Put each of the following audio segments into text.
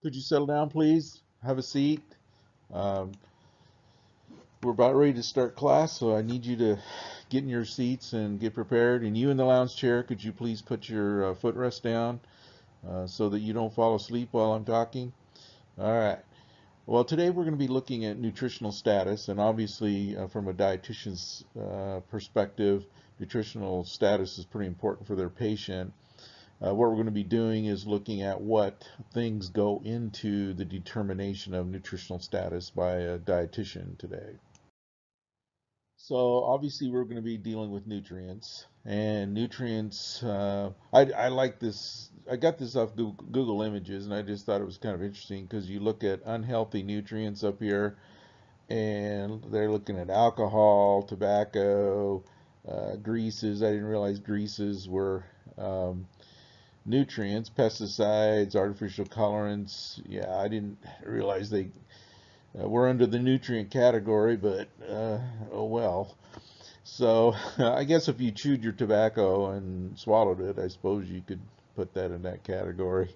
Could you settle down, please? Have a seat. Um, we're about ready to start class, so I need you to get in your seats and get prepared. And you in the lounge chair, could you please put your footrest down so that you don't fall asleep while I'm talking? All right. Well, today we're going to be looking at nutritional status, and obviously, from a dietitian's perspective, nutritional status is pretty important for their patient. What we're going to be doing is looking at what things go into the determination of nutritional status by a dietitian today. So obviously we're going to be dealing with nutrients, and nutrients, I like this. I got this off Google Images, and I just thought it was kind of interesting because you look at unhealthy nutrients up here, and they're looking at alcohol, tobacco, greases. I didn't realize greases were nutrients, pesticides, artificial colorants. Yeah, I didn't realize they were under the nutrient category, but oh well. So I guess if you chewed your tobacco and swallowed it, I suppose you could put that in that category.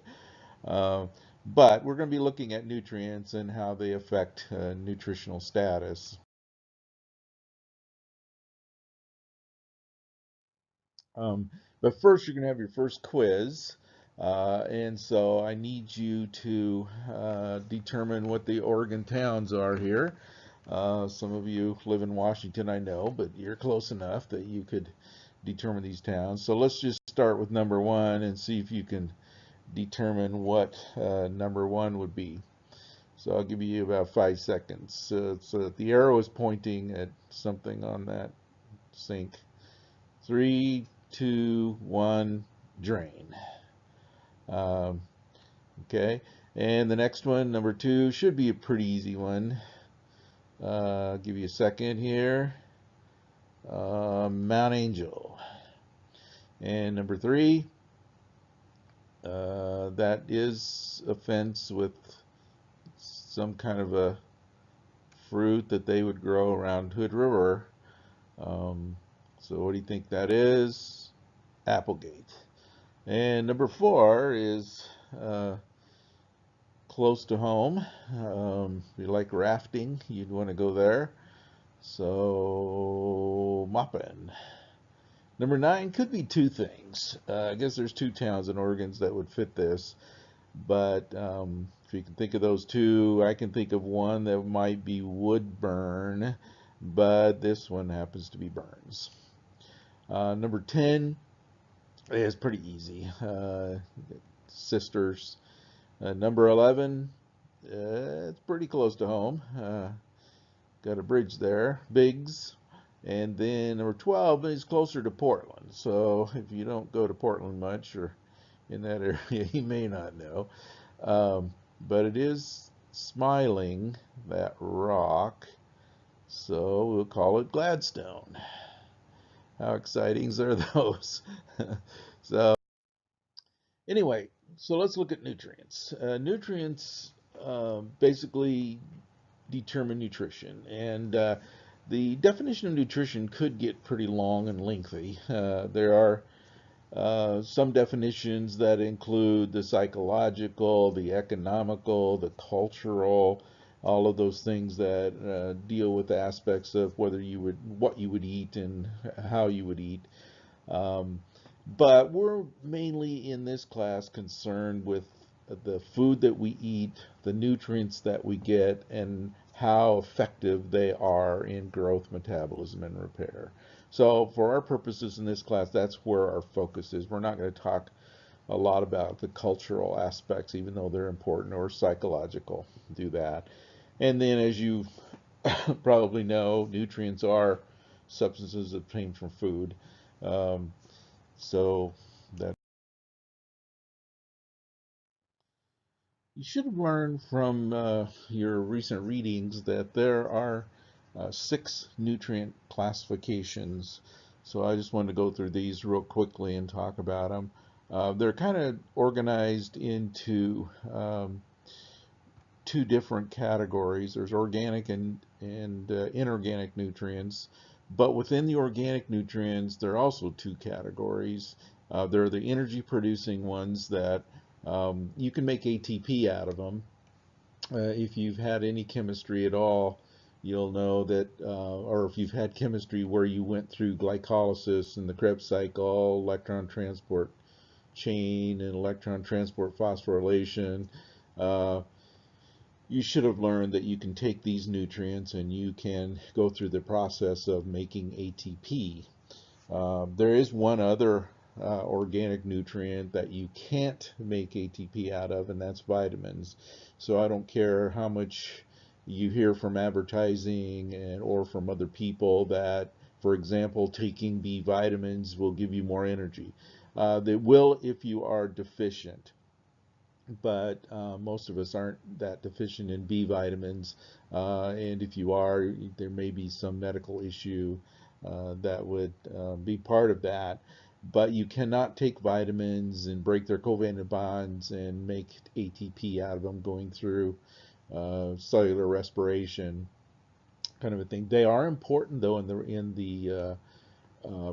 Uh, but we're going to be looking at nutrients and how they affect nutritional status. Um, but first, you're going to have your first quiz. And so I need you to determine what the Oregon towns are here. Some of you live in Washington, I know, but you're close enough that you could determine these towns. So let's just start with number one and see if you can determine what number one would be. So I'll give you about 5 seconds. So the arrow is pointing at something on that sink. 3, 2, 1, drain. Um, okay, and the next one, number two, should be a pretty easy one. I'll give you a second here. Mount Angel. And number three, that is a fence with some kind of a fruit that they would grow around Hood River. So what do you think that is? Applegate. And number four is close to home. If you like rafting, you'd want to go there. So Maupin. Number 9 could be two things. I guess there's two towns in Oregon that would fit this. But if you can think of those two, I can think of one that might be Woodburn, but this one happens to be Burns. Number 10 is pretty easy. Sisters. Number 11, it's pretty close to home. Got a bridge there. Biggs. And then number 12 is closer to Portland. So if you don't go to Portland much or in that area, you may not know. But it is Smiling, that rock. So we'll call it Gladstone. How exciting are those? So anyway, so let's look at nutrients. Nutrients basically determine nutrition, and the definition of nutrition could get pretty long and lengthy. There are some definitions that include the psychological, the economical, the cultural, all of those things that deal with aspects of whether you would, what you would eat and how you would eat. But we're mainly in this class concerned with the food that we eat, the nutrients that we get, and how effective they are in growth, metabolism, and repair. So for our purposes in this class, that's where our focus is. We're not going to talk a lot about the cultural aspects, even though they're important, or psychological. Do that. And then, as you probably know, nutrients are substances obtained from food. Um, so that you should have learned from your recent readings that there are 6 nutrient classifications. So I just wanted to go through these real quickly and talk about them. They're kind of organized into two different categories. There's organic and inorganic nutrients. But within the organic nutrients, there are also two categories. There are the energy producing ones that You can make ATP out of them. If you've had any chemistry at all, you'll know that, or if you've had chemistry where you went through glycolysis and the Krebs cycle, electron transport chain, and electron transport phosphorylation, uh, you should have learned that you can take these nutrients and you can go through the process of making ATP. There is one other organic nutrient that you can't make ATP out of, and that's vitamins. So I don't care how much you hear from advertising or from other people that, for example, taking B vitamins will give you more energy. They will if you are deficient, but most of us aren't that deficient in B vitamins. And if you are, there may be some medical issue that would be part of that. But you cannot take vitamins and break their covalent bonds and make ATP out of them going through cellular respiration, kind of a thing. They are important though in the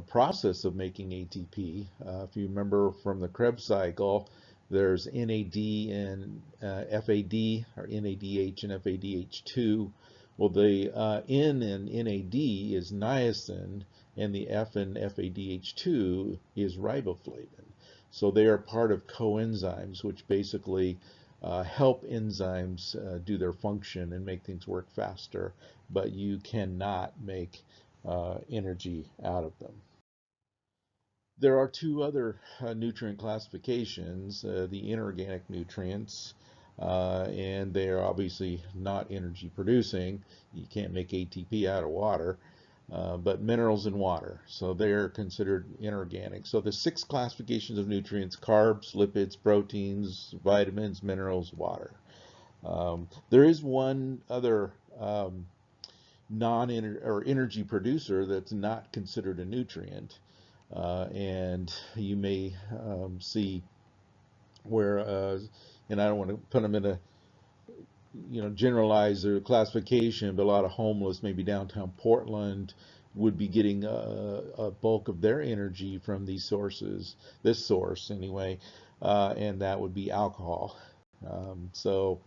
process of making ATP. If you remember from the Krebs cycle, there's NAD and FAD, or NADH and FADH2. Well, the N in NAD is niacin, and the F in FADH2 is riboflavin. So they are part of coenzymes, which basically help enzymes do their function and make things work faster, but you cannot make energy out of them. There are two other nutrient classifications, the inorganic nutrients, and they are obviously not energy producing. You can't make ATP out of water, but minerals and water. So they are considered inorganic. So the six classifications of nutrients: carbs, lipids, proteins, vitamins, minerals, water. There is one other non or energy producer that's not considered a nutrient, and you may see where, and I don't want to put them in a generalize their classification, but a lot of homeless, maybe downtown Portland, would be getting a bulk of their energy from these sources, this source anyway, and that would be alcohol. So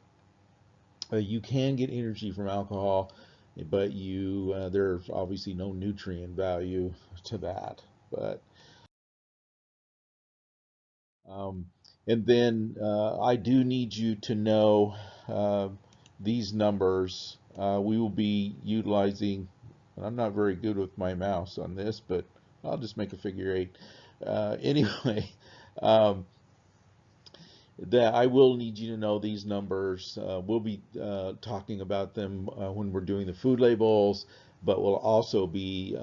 you can get energy from alcohol, but there's obviously no nutrient value to that. But um, and then I do need you to know uh, these numbers. We will be utilizing, and I'm not very good with my mouse on this, but I'll just make a figure eight. Anyway, um, that I will need you to know these numbers. We'll be talking about them when we're doing the food labels, but we'll also be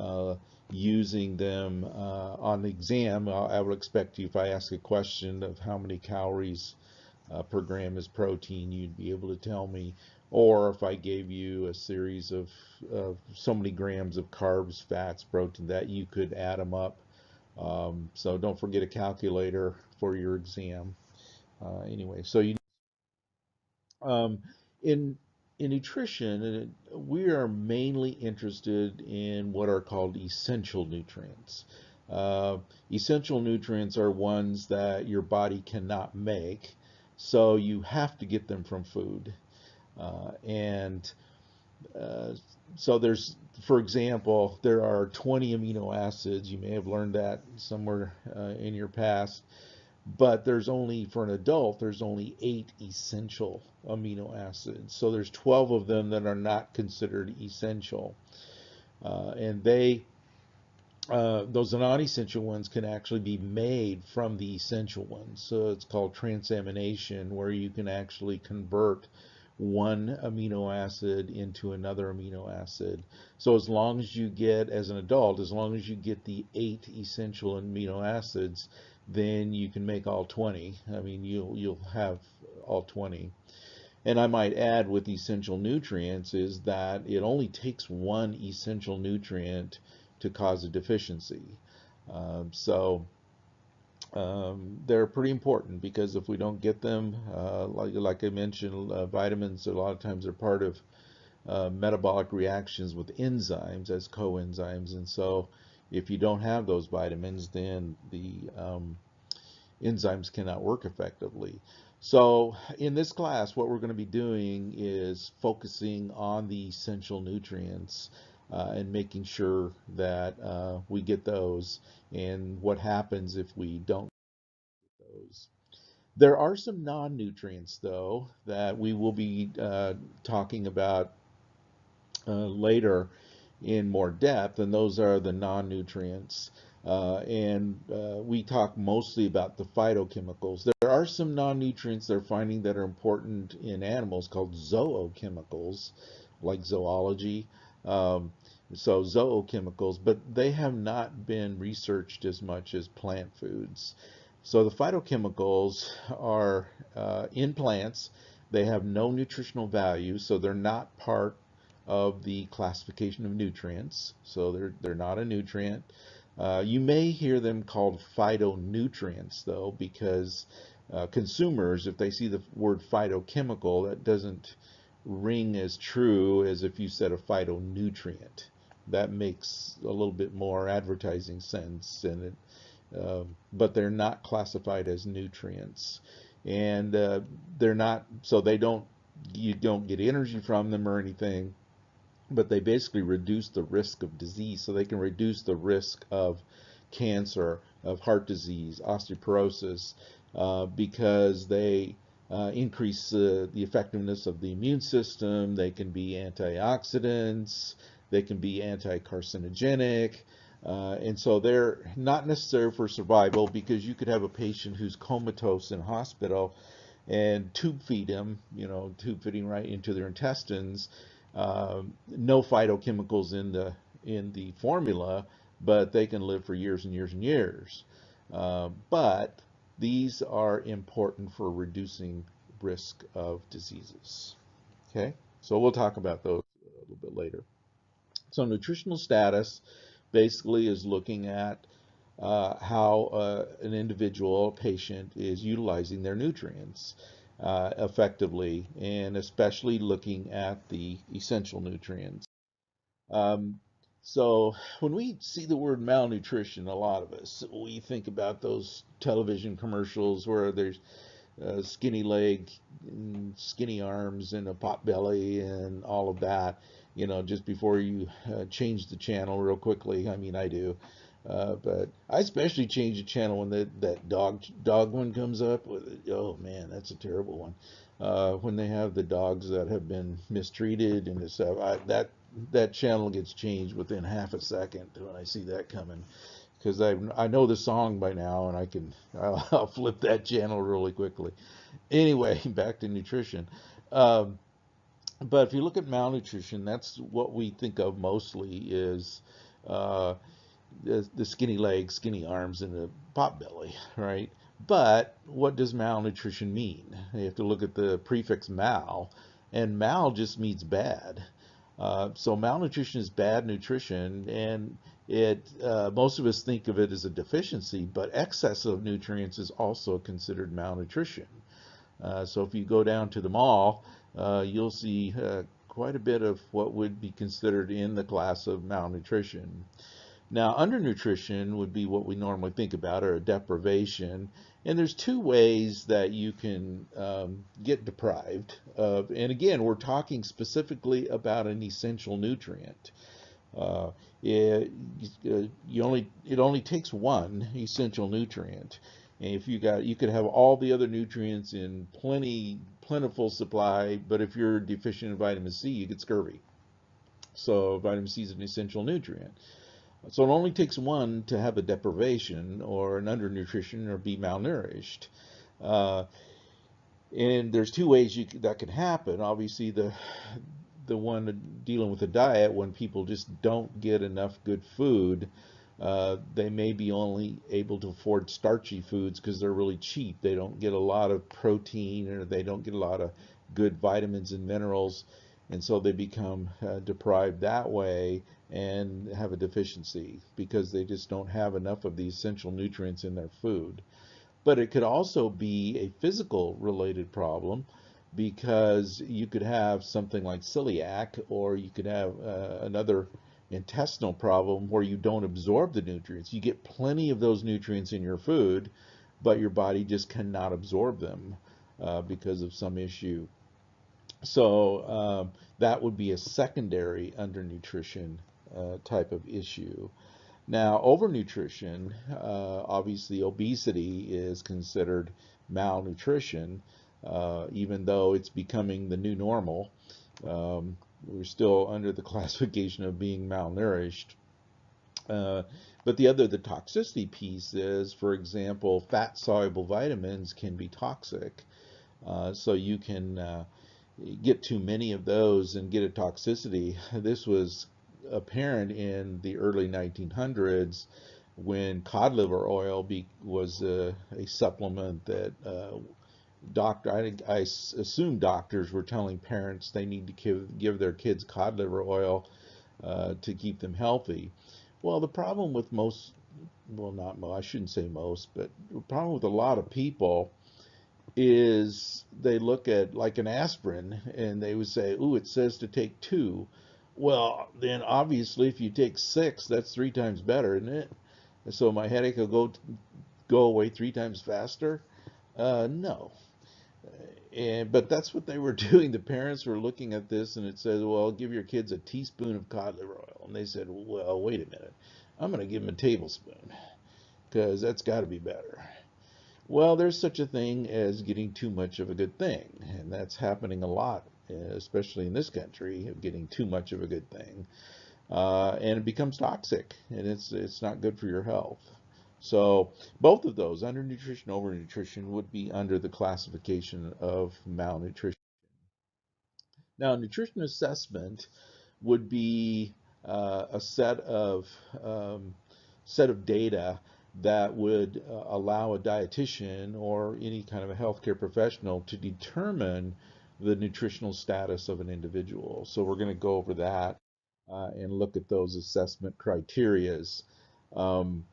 using them on the exam. I would expect you, if I ask a question of how many calories per gram is protein, you'd be able to tell me. Or if I gave you a series of so many grams of carbs, fats, protein, that you could add them up. So don't forget a calculator for your exam. Anyway, so um, in in nutrition, we are mainly interested in what are called essential nutrients. Uh, Essential nutrients are ones that your body cannot make, so you have to get them from food. And uh, so there's, for example, there are 20 amino acids. You may have learned that somewhere in your past, but there's only, for an adult, there's only 8 essential amino acids. So there's 12 of them that are not considered essential. And those non-essential ones can actually be made from the essential ones. So it's called transamination, where you can actually convert one amino acid into another amino acid. So as long as you get, as an adult, as long as you get the 8 essential amino acids, then you can make all 20. I mean, you'll have all 20. And I might add with essential nutrients is that it only takes one essential nutrient to cause a deficiency. So they're pretty important, because if we don't get them, like I mentioned, vitamins a lot of times are part of metabolic reactions with enzymes as coenzymes, and so if you don't have those vitamins, then the enzymes cannot work effectively. So in this class, what we're going to be doing is focusing on the essential nutrients and making sure that we get those, and what happens if we don't get those. There are some non-nutrients, though, that we will be talking about later in more depth, and those are the non-nutrients. We talk mostly about the phytochemicals. There are some non-nutrients they're finding that are important in animals called zoochemicals, like zoology. Um, so zoochemicals, but they have not been researched as much as plant foods. So the phytochemicals are in plants. They have no nutritional value, so they're not part of the classification of nutrients, so they're not a nutrient. You may hear them called phytonutrients, though, because consumers, if they see the word phytochemical, that doesn't ring as true as if you said a phytonutrient. That makes a little bit more advertising sense, but they're not classified as nutrients, and they're not, so they don't, you don't get energy from them or anything, but they basically reduce the risk of disease. So they can reduce the risk of cancer, of heart disease, osteoporosis, because they increase the effectiveness of the immune system. They can be antioxidants, they can be anti-carcinogenic, and so they're not necessary for survival, because you could have a patient who's comatose in hospital and tube feed them, tube feeding right into their intestines. No phytochemicals in the formula, but they can live for years and years and years. But these are important for reducing risk of diseases. Okay, so we'll talk about those a little bit later. So nutritional status basically is looking at how an individual, a patient, is utilizing their nutrients effectively, and especially looking at the essential nutrients. Um, so when we see the word malnutrition, a lot of us, we think about those television commercials where there's skinny leg, and skinny arms, and a pot belly, and all of that. Just before you change the channel real quickly. I mean, I do. But I especially change the channel when that dog one comes up. Oh man, that's a terrible one. When they have the dogs that have been mistreated and stuff, that channel gets changed within half a second when I see that coming, because I know the song by now, and I'll flip that channel really quickly. Anyway, back to nutrition. Um, but if you look at malnutrition, that's what we think of mostly is uh, the skinny legs, skinny arms, and the pot belly, right? But what does malnutrition mean? You have to look at the prefix mal, and mal just means bad. So malnutrition is bad nutrition, and most of us think of it as a deficiency, but excess of nutrients is also considered malnutrition. So if you go down to the mall, you'll see quite a bit of what would be considered in the class of malnutrition. Now, undernutrition would be what we normally think about, or a deprivation. And there's two ways that you can get deprived of. And again, we're talking specifically about an essential nutrient. Uh, it, it only takes one essential nutrient. And if you could have all the other nutrients in plentiful supply, but if you're deficient in vitamin C, you get scurvy. So vitamin C is an essential nutrient. So it only takes one to have a deprivation or an undernutrition or be malnourished. Uh, and there's two ways that can happen. Obviously, the one dealing with the diet, when people just don't get enough good food, they may be only able to afford starchy foods because they're really cheap. They don't get a lot of protein, or they don't get a lot of good vitamins and minerals, and so they become deprived that way and have a deficiency because they just don't have enough of the essential nutrients in their food. But it could also be a physical related problem, because you could have something like celiac, or you could have another intestinal problem where you don't absorb the nutrients. You get plenty of those nutrients in your food, but your body just cannot absorb them because of some issue. So that would be a secondary undernutrition type of issue. Now, overnutrition, obviously obesity is considered malnutrition, even though it's becoming the new normal. We're still under the classification of being malnourished. But the toxicity piece is, for example, fat-soluble vitamins can be toxic. So you can get too many of those and get a toxicity. This was apparent in the early 1900s when cod liver oil was a supplement that I assume doctors were telling parents they need to give their kids cod liver oil to keep them healthy. Well, the problem with most, well, not most, I shouldn't say most, but the problem with a lot of people is they look at like an aspirin and they would say, "Ooh, it says to take 2." Well, then obviously if you take 6, that's 3 times better, isn't it? So my headache will go away 3 times faster? No. But that's what they were doing. The parents were looking at this and it says, "Well, give your kids a teaspoon of cod liver oil." And they said, "Well, wait a minute. I'm going to give them a tablespoon because that's got to be better." Well, there's such a thing as getting too much of a good thing, and that's happening a lot, especially in this country, of getting too much of a good thing, and it becomes toxic, and it's not good for your health. So both of those, undernutrition, overnutrition, would be under the classification of malnutrition. Now, nutrition assessment would be a set of data that would allow a dietitian or any kind of a healthcare professional to determine the nutritional status of an individual. So we're going to go over that and look at those assessment criterias. Um,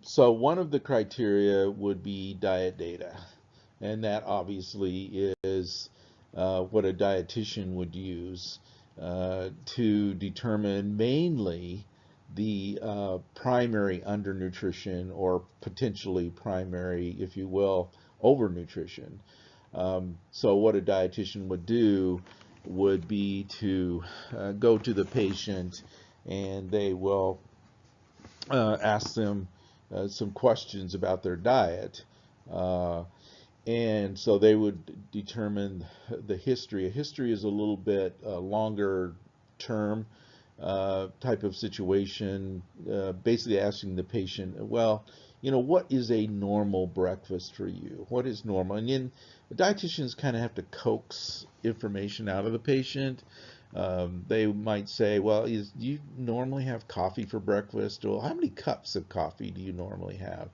so one of the criteria would be diet data, and that obviously is what a dietitian would use to determine mainly the primary undernutrition or potentially primary, if you will, overnutrition. So what a dietitian would do would be to go to the patient and they will ask them some questions about their diet. And so they would determine the history. A history is a little bit longer term type of situation, basically asking the patient, well, what is a normal breakfast for you? What is normal? And then the dietitians kind of have to coax information out of the patient. They might say, well, do you normally have coffee for breakfast? Or how many cups of coffee do you normally have?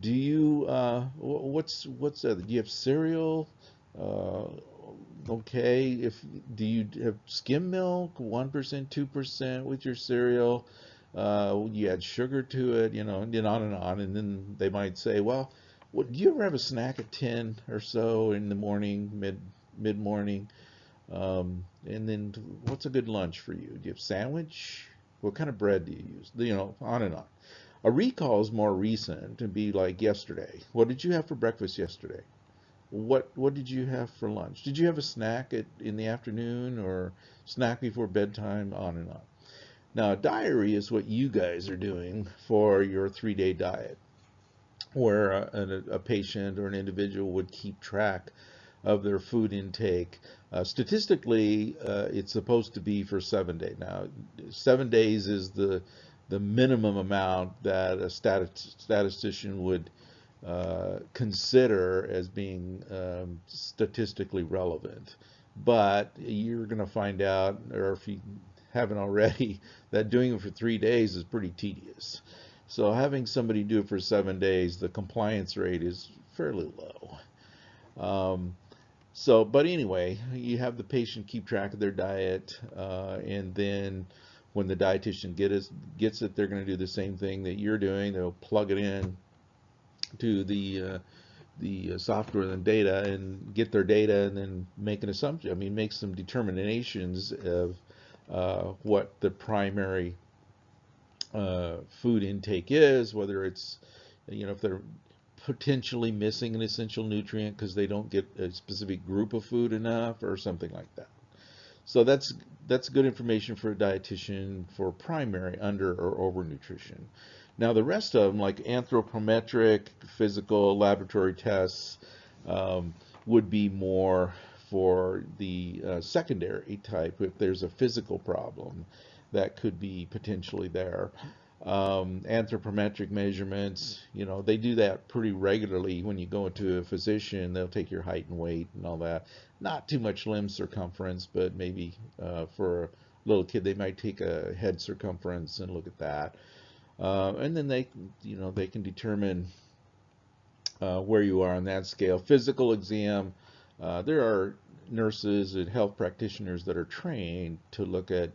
Do you do you have cereal? Uh, okay, if do you have skim milk, 1%, 2% with your cereal? You add sugar to it, and then on and on. And then they might say, well, do you ever have a snack at 10 or so in the morning, mid morning? And then what's a good lunch for you? Do you have sandwich? What kind of bread do you use? On and on. A recall is more recent and be like yesterday. What did you have for breakfast yesterday? What did you have for lunch? Did you have a snack in the afternoon or snack before bedtime? On and on. Now, a diary is what you guys are doing for your 3-day diet, where a patient or an individual would keep track of their food intake. Statistically, it's supposed to be for 7 days. Now, 7 days is the minimum amount that a statistician would consider as being statistically relevant. But you're going to find out, or if you haven't already, that doing it for 3 days is pretty tedious. So having somebody do it for 7 days, the compliance rate is fairly low. But anyway, you have the patient keep track of their diet, and then when the dietitian gets it, they're going to do the same thing that you're doing. They'll plug it in to the software and data and get their data and then make an assumption. I mean, make some determinations of what the primary food intake is, whether it's, if they're potentially missing an essential nutrient because they don't get a specific group of food enough or something like that. So that's good information for a dietitian for primary under or overnutrition. Now the rest of them, like anthropometric, physical, laboratory tests, um, would be more for the secondary type. If there's a physical problem, that could be potentially there. Anthropometric measurements, they do that pretty regularly. When you go into a physician, they'll take your height and weight and all that. Not too much limb circumference, but maybe for a little kid, they might take a head circumference and look at that. And then they can determine where you are on that scale. Physical exam, there are nurses and health practitioners that are trained to look at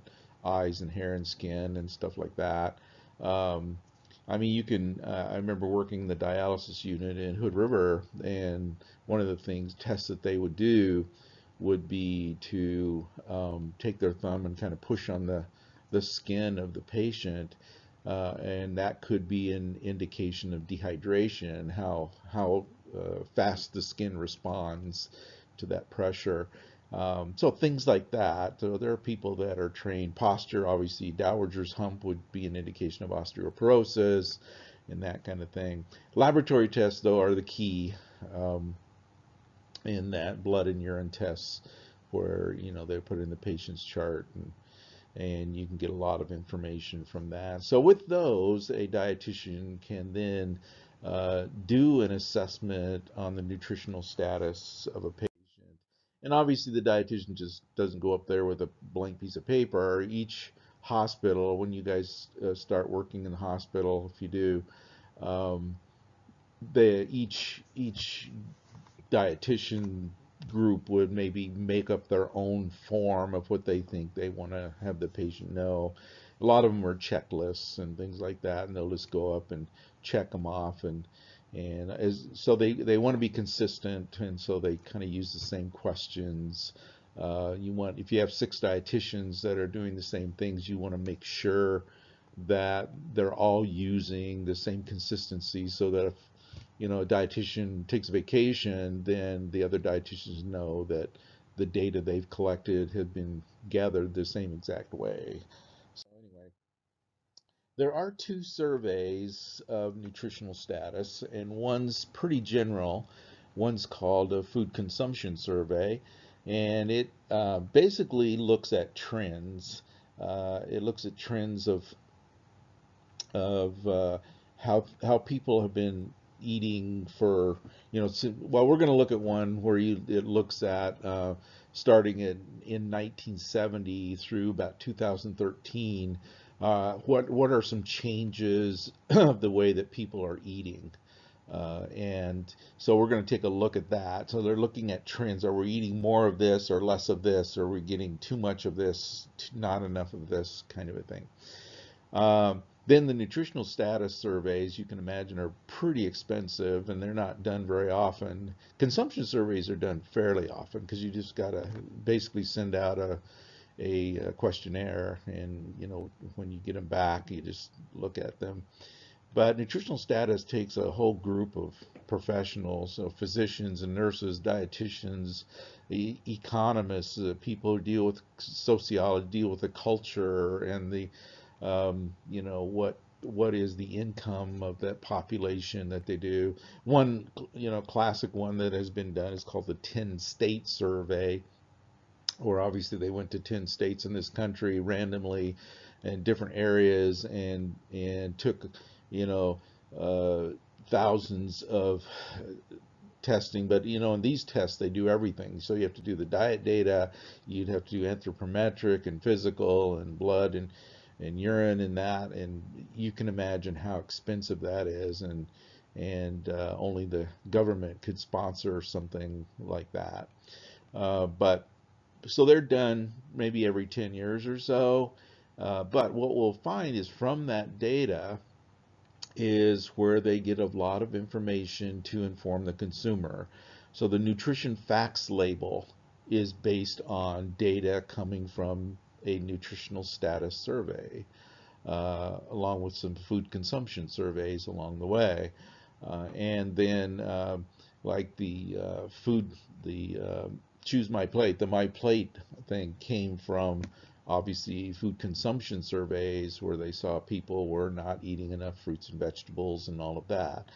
eyes and hair and skin and stuff like that. I mean, you can, I remember working the dialysis unit in Hood River, and one of the tests that they would do would be to take their thumb and kind of push on the skin of the patient, and that could be an indication of dehydration, how fast the skin responds to that pressure. So things like that. So there are people that are trained. Posture, obviously, Dowager's hump would be an indication of osteoporosis and that kind of thing. Laboratory tests, though, are the key in that blood and urine tests, where they put in the patient's chart, and you can get a lot of information from that. So with those, a dietitian can then do an assessment on the nutritional status of a patient. And obviously the dietitian just doesn't go up there with a blank piece of paper. Each hospital, when you guys start working in the hospital, if you do, um, each dietitian group would maybe make up their own form of what they think they want to have the patient know. A lot of them are checklists and things like that, and they'll just go up and check them off, so they want to be consistent, and so they kind of use the same questions. If you have 6 dietitians that are doing the same things, you want to make sure that they're all using the same consistency, so that if a dietitian takes a vacation, then the other dietitians know that the data they've collected have been gathered the same exact way. So anyway, there are 2 surveys of nutritional status, and one's pretty general. One's called a food consumption survey, and it basically looks at trends. It looks at trends of how people have been eating for, well, we're going to look at one where it looks at starting in 1970 through about 2013. What are some changes of the way that people are eating? And so we're going to take a look at that. So they're looking at trends. Are we eating more of this or less of this? Are we getting too much of this, not enough of this, kind of a thing? Then the nutritional status surveys, you can imagine, are pretty expensive, and they're not done very often. Consumption surveys are done fairly often, because you just got to basically send out a questionnaire, and when you get them back, you just look at them. But nutritional status takes a whole group of professionals, so physicians and nurses, dietitians, economists, people who deal with sociology, deal with the culture, and what is the income of that population that they do. One, classic one that has been done is called the 10-state survey, where obviously they went to 10 states in this country randomly in different areas, and took, thousands of testing. But in these tests they do everything. So you have to do the diet data, you'd have to do anthropometric and physical and blood and urine and that, and you can imagine how expensive that is, and only the government could sponsor something like that. But so they're done maybe every 10 years or so. But what we'll find is from that data is where they get a lot of information to inform the consumer. So the nutrition facts label is based on data coming from a nutritional status survey. along with some food consumption surveys along the way. And then like the Choose My Plate, the My Plate thing came from obviously food consumption surveys where they saw people were not eating enough fruits and vegetables and all of that.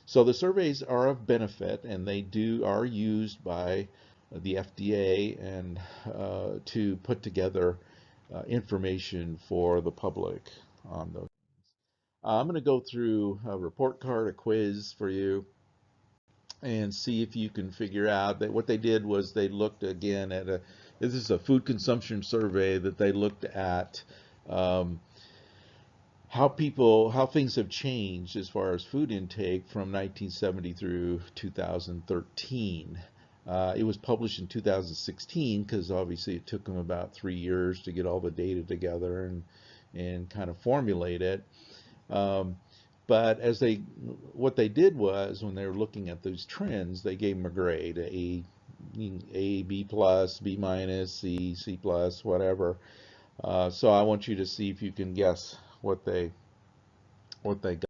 So the surveys are of benefit, and they are used by the FDA and to put together information for the public on those. I'm going to go through a report card, a quiz for you, and see if you can figure out that what they did was they looked again at this is a food consumption survey that they looked at um, how things have changed as far as food intake from 1970 through 2013. It was published in 2016 because obviously it took them about 3 years to get all the data together and kind of formulate it. Um, but what they did was when they were looking at those trends, they gave them a grade, B plus, B minus, C plus, whatever. So I want you to see if you can guess what they got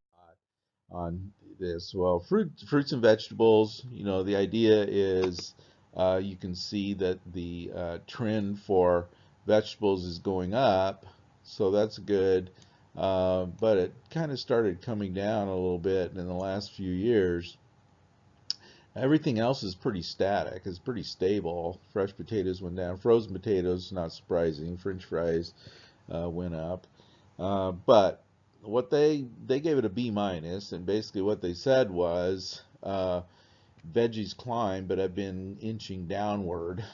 on this. Well, fruits and vegetables. The idea is you can see that the trend for vegetables is going up, so that's good. But it kind of started coming down a little bit in the last few years. Everything else is pretty static. It's pretty stable. Fresh potatoes went down. Frozen potatoes, not surprising. French fries went up. But what they gave it a B minus, and basically what they said was veggies climb, but have been inching downward.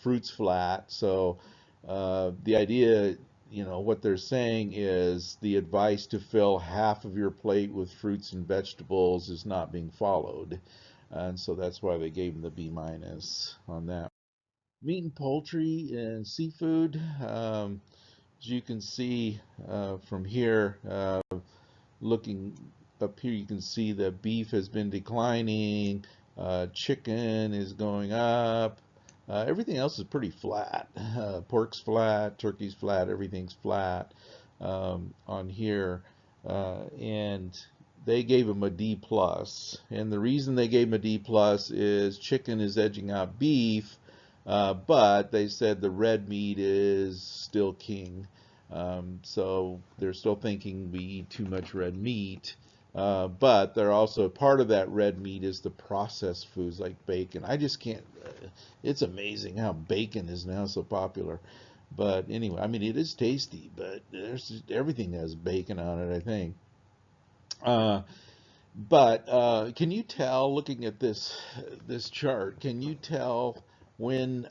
Fruits flat. So the idea, what they're saying is the advice to fill half of your plate with fruits and vegetables is not being followed, and so that's why they gave them the B minus on that. Meat and poultry and seafood. As you can see from here, looking up here, you can see that beef has been declining, chicken is going up, everything else is pretty flat. Pork's flat, turkey's flat, everything's flat on here. And they gave them a D plus. And the reason they gave them a D plus is chicken is edging out beef, but they said the red meat is still king. So they're still thinking we eat too much red meat. But they're also part of that red meat is the processed foods like bacon. I just can't. It's amazing how bacon is now so popular. But anyway, I mean it is tasty, but everything has bacon on it, I think. Uh, but can you tell, looking at this chart, can you tell when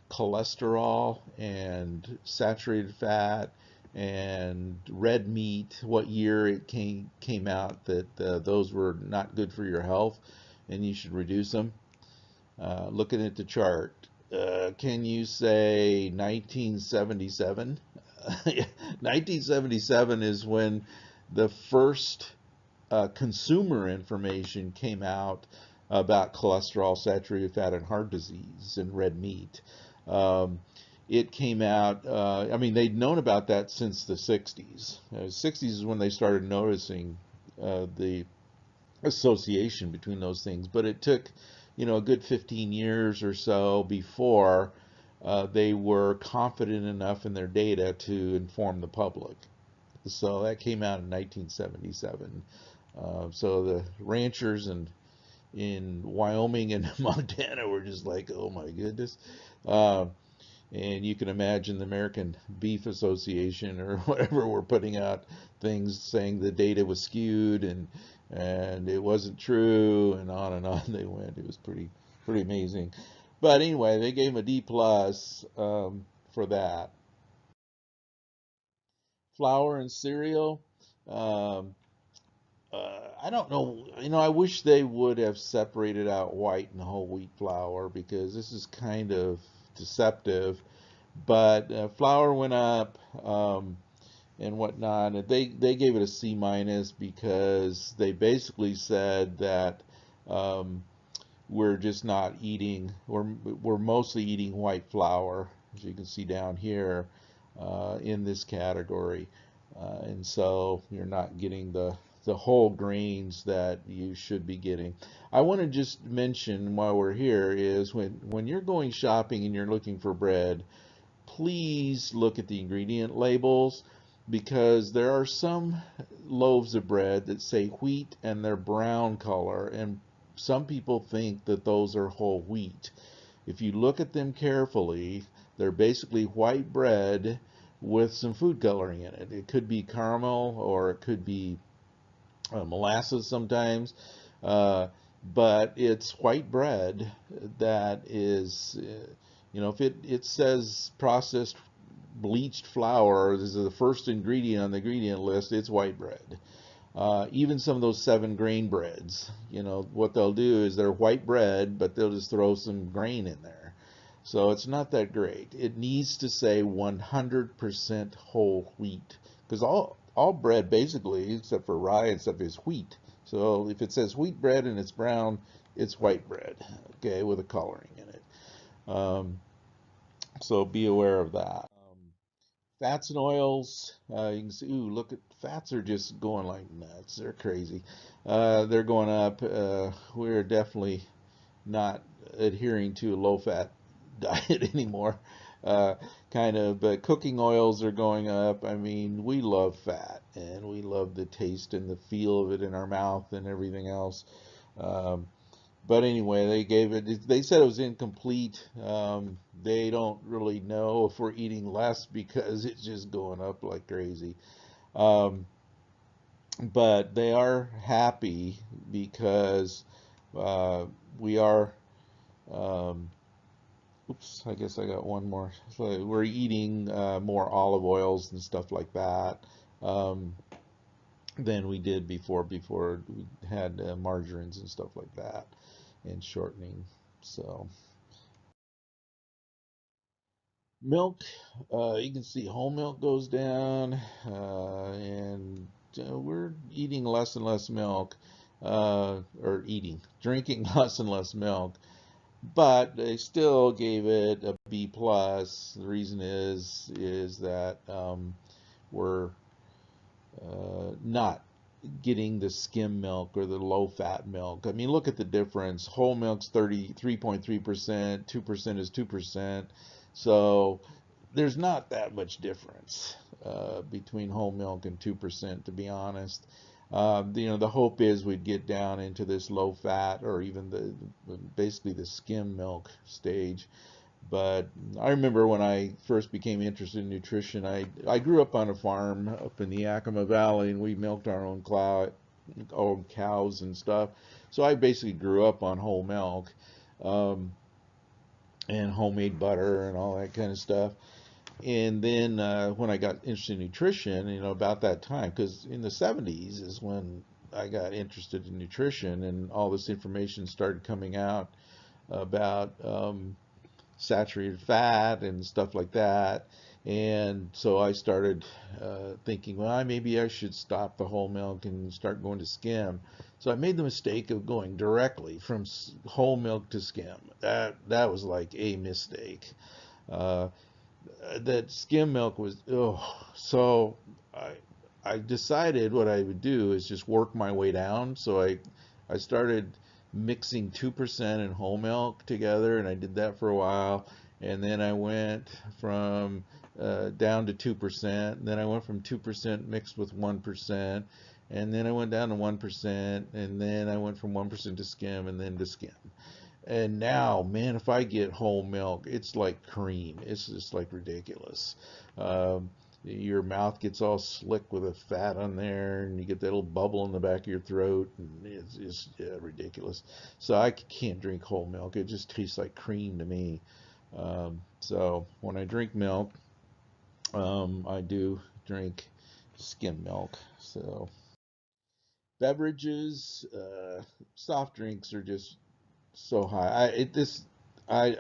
cholesterol and saturated fat and red meat, what year it came out that those were not good for your health and you should reduce them? Looking at the chart, can you say 1977? 1977 is when the first consumer information came out about cholesterol, saturated fat, and heart disease and red meat. Um, it came out, I mean, they'd known about that since the 60s. 60s is when they started noticing the association between those things, but it took, a good 15 years or so before they were confident enough in their data to inform the public. So that came out in 1977. So the ranchers in Wyoming and Montana were just like, oh my goodness. Uh, and you can imagine the American Beef Association or whatever were putting out things saying the data was skewed and it wasn't true and on they went. It was pretty amazing. But anyway, they gave him a D plus for that. Flour and cereal. Um, I don't know. I wish they would have separated out white and whole wheat flour because this is kind of deceptive. But flour went up and whatnot. And they gave it a C minus because they basically said that um, we're just not eating. We're mostly eating white flour, as you can see down here. in this category, and so you're not getting the whole grains that you should be getting. I want to just mention while we're here is when you're going shopping and you're looking for bread, please look at the ingredient labels, because there are some loaves of bread that say wheat and they're brown color, and some people think that those are whole wheat. If you look at them carefully, they're basically white bread with some food coloring in it. It could be caramel or it could be molasses sometimes, uh, but it's white bread that is, if it says processed bleached flour, this is the first ingredient on the ingredient list, it's white bread. Even some of those 7 grain breads, what they'll do is they're white bread, but they'll just throw some grain in there. So it's not that great. It needs to say 100% whole wheat, because all bread basically, except for rye and stuff, is wheat. So if it says wheat bread and it's brown, it's white bread, okay, with a coloring in it. Um, so be aware of that. Fats and oils, you can see, ooh, look at fats are just going like nuts. They're crazy. They're going up. We're definitely not adhering to a low-fat diet anymore. Uh, kind of, but cooking oils are going up. I mean, we love fat and we love the taste and the feel of it in our mouth and everything else. Um, but anyway, they said it was incomplete. They don't really know if we're eating less because it's just going up like crazy. Um, but they are happy because uh, we are, um, oops, I guess I got one more. So we're eating more olive oils and stuff like that um, than we did before we had margarines and stuff like that and shortening. So. Milk, you can see whole milk goes down, and we're eating less and less milk, drinking less and less milk. But they still gave it a B plus. The reason is that we're not getting the skim milk or the low fat milk. I mean, look at the difference. Whole milk's 33.3%, 2% is 2%. So there's not that much difference between whole milk and 2%, to be honest. The hope is we'd get down into this low fat or even basically the skim milk stage. But I remember when I first became interested in nutrition, I grew up on a farm up in the Yakima Valley, and we milked our own cows and stuff. So I basically grew up on whole milk, um, and homemade butter and all that kind of stuff. And then when I got interested in nutrition, about that time, because in the 70s is when I got interested in nutrition, and all this information started coming out about saturated fat and stuff like that. And so I started thinking, well, maybe I should stop the whole milk and start going to skim. So I made the mistake of going directly from whole milk to skim. That was like a mistake. Uh, that skim milk was, oh, so I I decided what I would do is just work my way down. So I started mixing 2% and whole milk together, and I did that for a while. And then I went from down to 2%. And then I went from 2% mixed with 1%. And then I went down to 1%. And then I went from 1% to skim and then to skim. And now, man, if I get whole milk, it's like cream. It's just like ridiculous. Um, your mouth gets all slick with the fat on there, and you get that little bubble in the back of your throat, and it's just ridiculous. So I can't drink whole milk. It just tastes like cream to me. So when I drink milk, I do drink skim milk. So beverages, soft drinks are just so high. I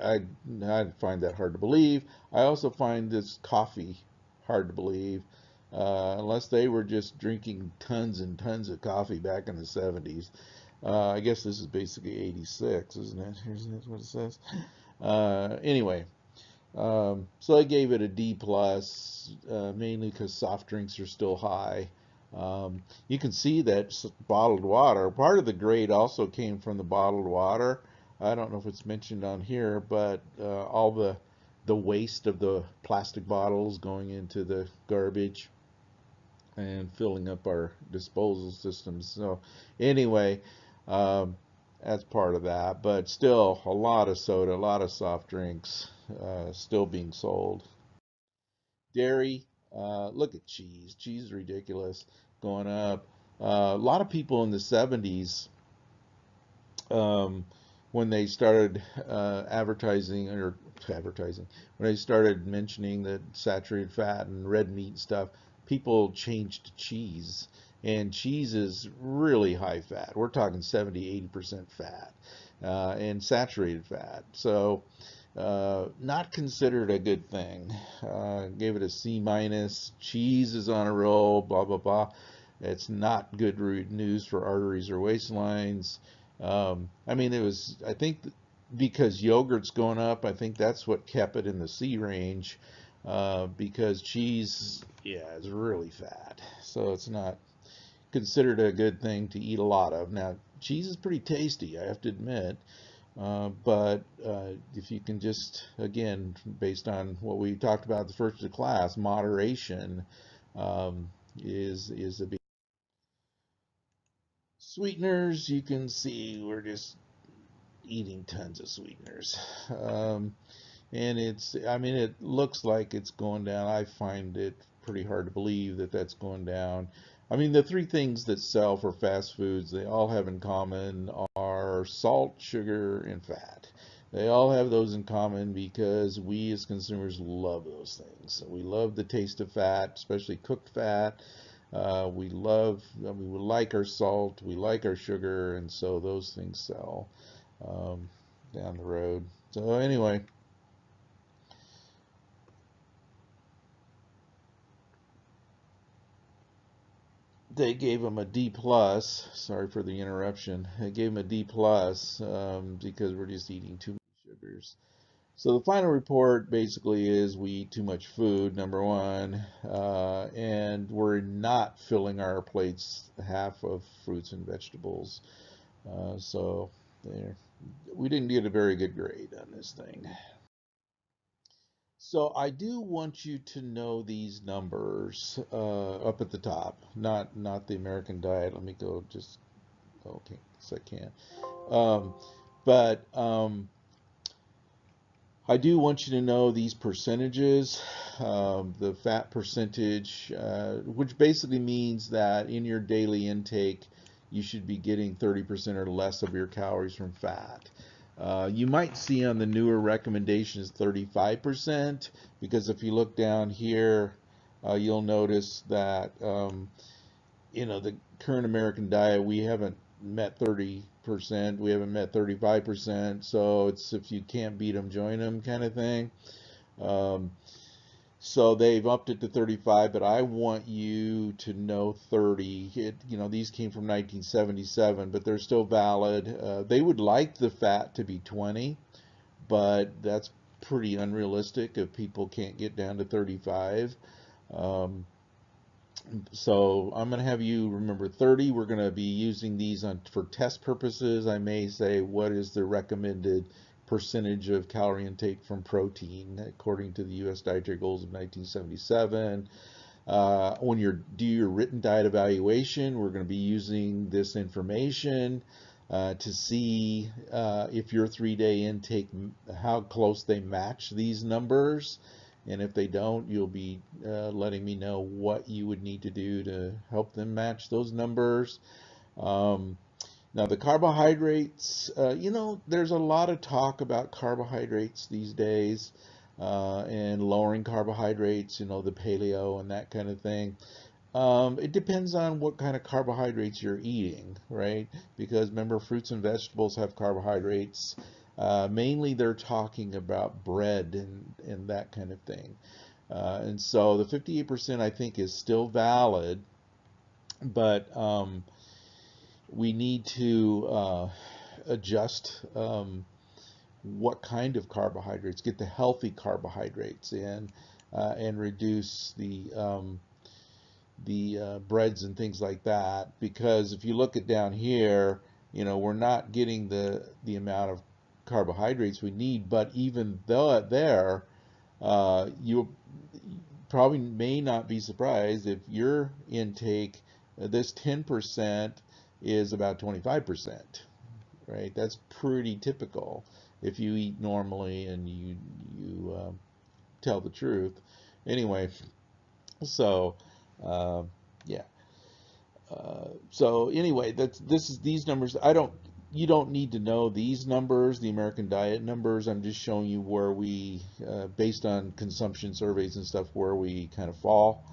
find that hard to believe. I also find this coffee hard to believe, unless they were just drinking tons and tons of coffee back in the 70s. I guess this is basically 86, isn't it? Isn't that what it says? Anyway, So I gave it a D plus, mainly because soft drinks are still high. You can see that bottled water, part of the grade also came from the bottled water. I don't know if it's mentioned on here, but all the waste of the plastic bottles going into the garbage and filling up our disposal systems. So anyway, um, that's part of that. But still, a lot of soda, a lot of soft drinks still being sold. Dairy, look at cheese. Cheese is ridiculous, going up. A lot of people in the 70s, um, when they started advertising, when they started mentioning that saturated fat and red meat stuff, people changed to cheese. And cheese is really high fat. We're talking 70, 80% fat and saturated fat. So, not considered a good thing. Gave it a C minus. Cheese is on a roll, blah, blah, blah. It's not good news for arteries or waistlines. I mean, I think because yogurt's going up, I think that's what kept it in the C range, because cheese, yeah, is really fat. So it's not considered a good thing to eat a lot of. Now, cheese is pretty tasty, I have to admit. But if you can just, again, based on what we talked about at the first of the class, moderation um, is a big. Sweeteners, you can see we're just eating tons of sweeteners. Um, and I mean, it looks like it's going down. I find it pretty hard to believe that that's going down. I mean, the three things that sell for fast foods, they all have in common are salt, sugar, and fat. They all have those in common because we as consumers love those things. We love the taste of fat, especially cooked fat. We like our salt, we like our sugar, and so those things sell um, down the road. So anyway, they gave him a D plus. Sorry for the interruption. They gave him a D plus because we're just eating too many sugars. So the final report basically is we eat too much food, number one, and we're not filling our plates half of fruits and vegetables. So there, we didn't get a very good grade on this thing. So I do want you to know these numbers up at the top, not the American diet. Let me go just okay, so I can. Um, but I do want you to know these percentages, the fat percentage, which basically means that in your daily intake, you should be getting 30% or less of your calories from fat. You might see on the newer recommendations 35%, because if you look down here, you'll notice that the current American diet, we haven't met 30%, we haven't met 35%, so it's if you can't beat them, join them kind of thing. Um, so they've upped it to 35, but I want you to know 30. These came from 1977, but they're still valid. They would like the fat to be 20, but that's pretty unrealistic if people can't get down to 35. Um, so I'm going to have you remember 30. We're going to be using these for test purposes. I may say what is the recommended percentage of calorie intake from protein according to the U.S. Dietary Goals of 1977. When you do your written diet evaluation, we're going to be using this information to see if your 3-day intake, how close they match these numbers. And if they don't, you'll be letting me know what you would need to do to help them match those numbers. Um, Now, the carbohydrates, there's a lot of talk about carbohydrates these days and lowering carbohydrates, the paleo and that kind of thing. It depends on what kind of carbohydrates you're eating, right? Because remember, fruits and vegetables have carbohydrates. Mainly, they're talking about bread and that kind of thing. And so the 58% I think is still valid, but we need to adjust what kind of carbohydrates, get the healthy carbohydrates in, and reduce the breads and things like that. Because if you look at down here, we're not getting the amount of carbohydrates we need. But even though there, you probably may not be surprised if your intake, this 10% is about 25%, right? That's pretty typical if you eat normally and you tell the truth. Anyway, so uh, yeah. So anyway, these numbers. You don't need to know these numbers, the American Diet numbers. I'm just showing you where we, based on consumption surveys and stuff, where we kind of fall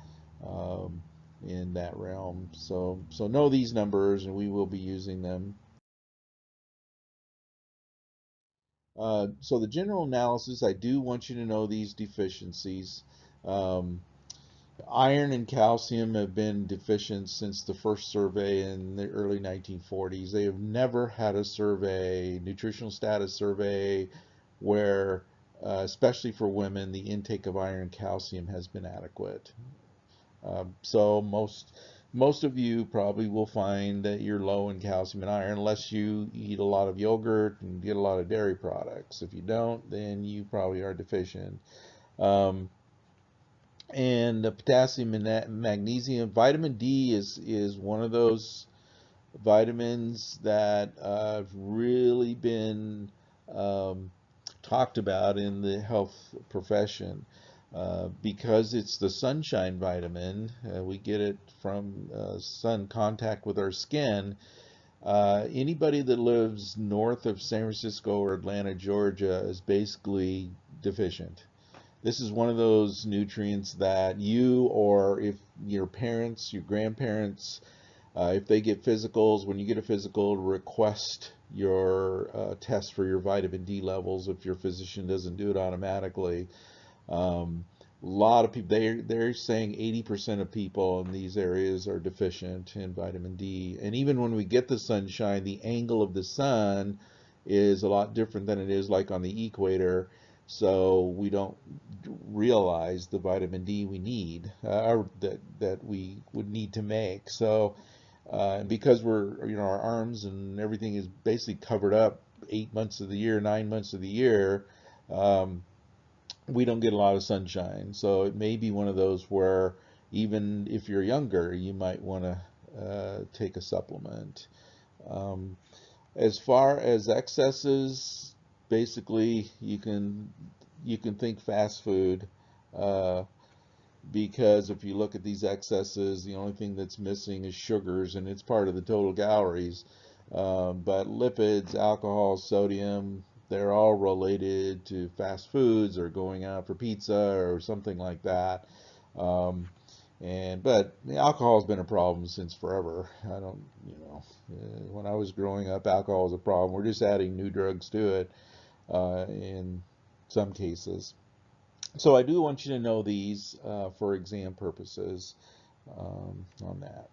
um, in that realm. So know these numbers, and we will be using them. So the general analysis, I do want you to know these deficiencies. Um, Iron and calcium have been deficient since the first survey in the early 1940s. They have never had a survey, nutritional status survey, where, especially for women, the intake of iron and calcium has been adequate. So most of you probably will find that you're low in calcium and iron unless you eat a lot of yogurt and get a lot of dairy products. If you don't, then you probably are deficient. Um, and potassium and magnesium. Vitamin D is one of those vitamins that have really been um, talked about in the health profession because it's the sunshine vitamin. We get it from sun contact with our skin. Anybody that lives north of San Francisco or Atlanta, Georgia, is basically deficient. This is one of those nutrients that you, or if your parents, your grandparents, if they get physicals, when you get a physical, request your test for your vitamin D levels if your physician doesn't do it automatically. A lot of people, they're saying 80% of people in these areas are deficient in vitamin D. And even when we get the sunshine, the angle of the sun is a lot different than it is like on the equator. So we don't realize the vitamin D we need, or that we would need to make. So because our arms and everything is basically covered up 8 months of the year, 9 months of the year. Um, we don't get a lot of sunshine. So it may be one of those where even if you're younger, you might want to take a supplement. Um, as far as excesses, basically you can think fast food. Uh, because if you look at these excesses, the only thing that's missing is sugars, and it's part of the total calories. But lipids, alcohol, sodium, they're all related to fast foods or going out for pizza or something like that. Um, but alcohol has been a problem since forever. I don't, when I was growing up, alcohol was a problem. We're just adding new drugs to it in some cases. So I do want you to know these for exam purposes on that.